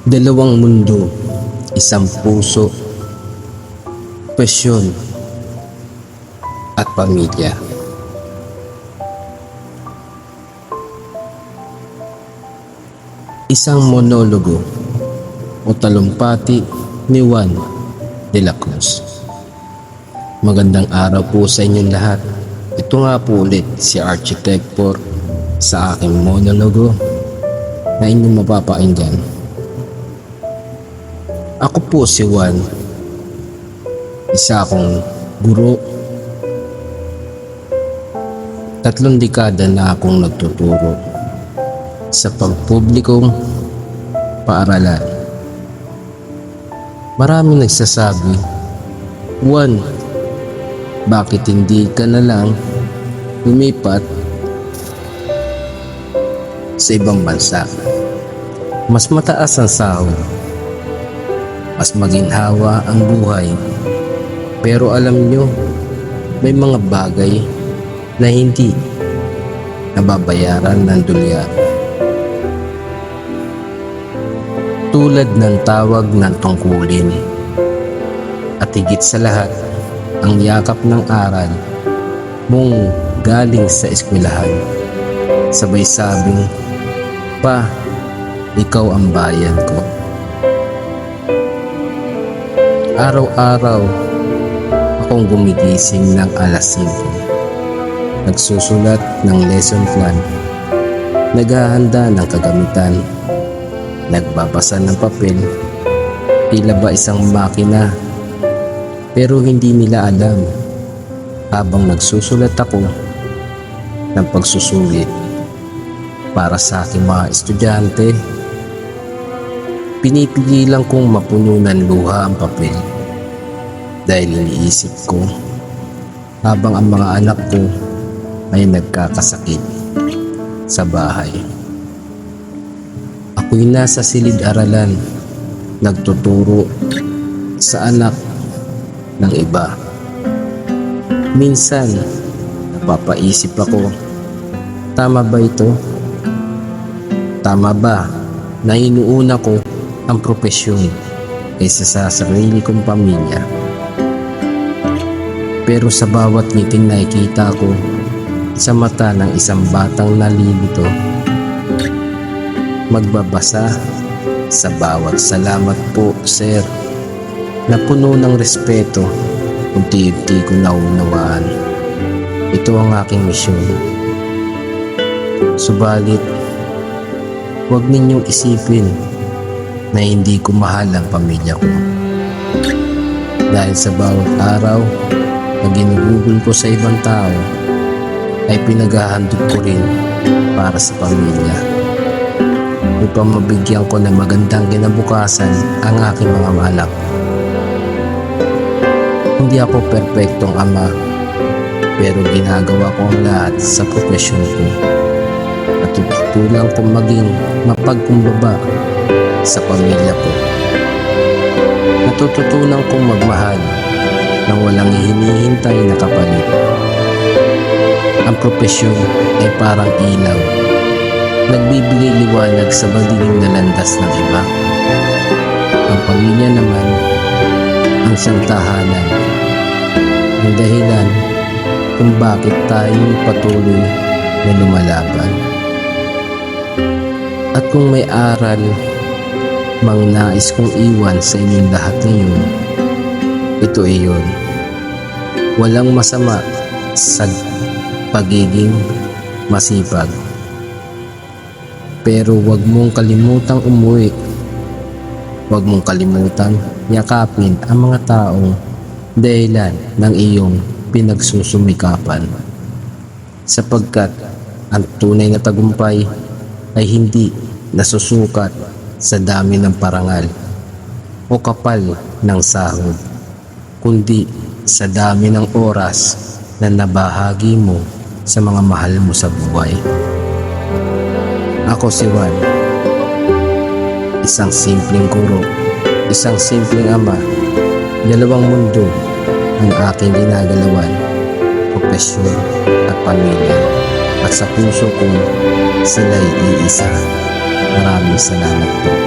Dalawang mundo, isang puso, pasyon at pamilya. Isang monologo o talumpati ni Juan de la Cruz. Magandang araw po sa inyong lahat. Ito nga po ulit si Architector sa aking monologo na inyong mapapakinggan. Ako po si Juan, isa akong guro. 3 dekada na akong nagtuturo sa pagpublikong paaralan. Maraming nagsasabi, Juan, bakit hindi ka na lang lumipat sa ibang bansa? Mas mataas ang sahod, mas maginhawa ang buhay. Pero alam nyo, may mga bagay na hindi nababayaran ng dulya. Tulad ng tawag ng tungkulin. At higit sa lahat, ang yakap ng aral mong galing sa eskwelahan. Sabay sabing, Pa, ikaw ang bayan ko. Araw-araw akong gumigising ng alas 5. Nagsusulat ng lesson plan, naghahanda ng kagamitan, nagbabasa ng papel, tila ba isang makina. Pero hindi nila alam, habang nagsusulat ako ng pagsusulit para sa aking mga estudyante, pinipigilan kong mapuno ng luha ang papel dahil iniisip ko habang ang mga anak ko ay nagkakasakit sa bahay. Ako'y nasa silid-aralan, nagtuturo sa anak ng iba. Minsan, napapaisip ako, tama ba ito? Tama ba na inuuna ko ang propesyon kaysa sa sarili kong pamilya? Pero sa bawat ngiting nakikita ko sa mata ng isang batang nalilito, magbabasa sa bawat salamat po sir na puno ng respeto, unti-unti ko naunawaan. Ito ang aking misyon. Subalit, huwag ninyong isipin na hindi ko mahal ang pamilya ko. Dahil sa bawat araw na ginugugol ko sa ibang tao, ay pinaghahandog ko rin para sa pamilya. Upang mabigyan ko ng magandang kinabukasan ang aking mga anak. Hindi ako perpektong ama, pero ginagawa ko ang lahat sa propesyon ko. Natututunan kong maging mapagkumbaba sa pamilya ko. Natututunan kong magmahal nang walang hinihintay na kapalit. Ang propesyon ay parang ilaw, nagbibigay liwanag sa madilim na landas ng iba. Ang pamilya naman ang siyang tahanan, ang dahilan kung bakit tayo patuloy na lumalaban. At kung may aral mang nais kong iwan sa inyong lahat ngayon, ito ay yun. Walang masama sa pagiging masipag. Pero huwag mong kalimutang umuwi. Huwag mong kalimutan yakapin ang mga taong dahilan ng iyong pinagsusumikapan. Sapagkat ang tunay na tagumpay ay hindi nasusukat sa dami ng parangal o kapal ng sahod, kundi sa dami ng oras na nabahagi mo sa mga mahal mo sa buhay. Ako si Juan, isang simpleng guro, isang simpleng ama. 2 mundo ang aking ginagalawan, propesyon at pamilya. At sa puso ko, sila'y iisa. Maraming salamat po.